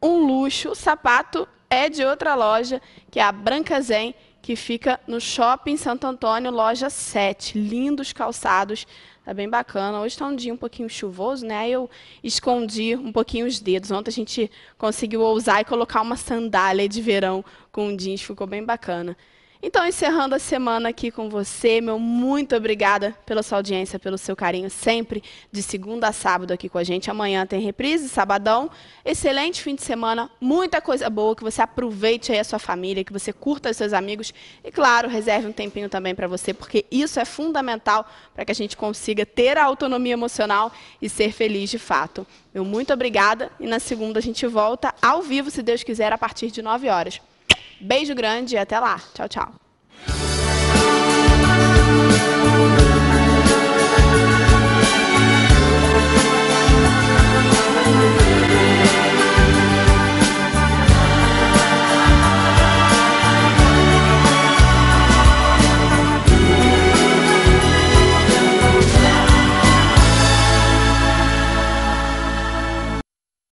um luxo. O sapato é de outra loja, que é a Branca Zen, que fica no Shopping Santo Antônio, loja 7. Lindos calçados. Tá bem bacana. Hoje está um dia um pouquinho chuvoso, né? Aí eu escondi um pouquinho os dedos. Ontem a gente conseguiu ousar e colocar uma sandália de verão com um jeans, ficou bem bacana. Então, encerrando a semana aqui com você, meu muito obrigada pela sua audiência, pelo seu carinho, sempre de segunda a sábado aqui com a gente. Amanhã tem reprise, sabadão. Excelente fim de semana, muita coisa boa, que você aproveite aí a sua família, que você curta os seus amigos e, claro, reserve um tempinho também para você, porque isso é fundamental para que a gente consiga ter a autonomia emocional e ser feliz de fato. Meu muito obrigada e na segunda a gente volta ao vivo, se Deus quiser, a partir de 9 horas. Beijo grande e até lá. Tchau, tchau.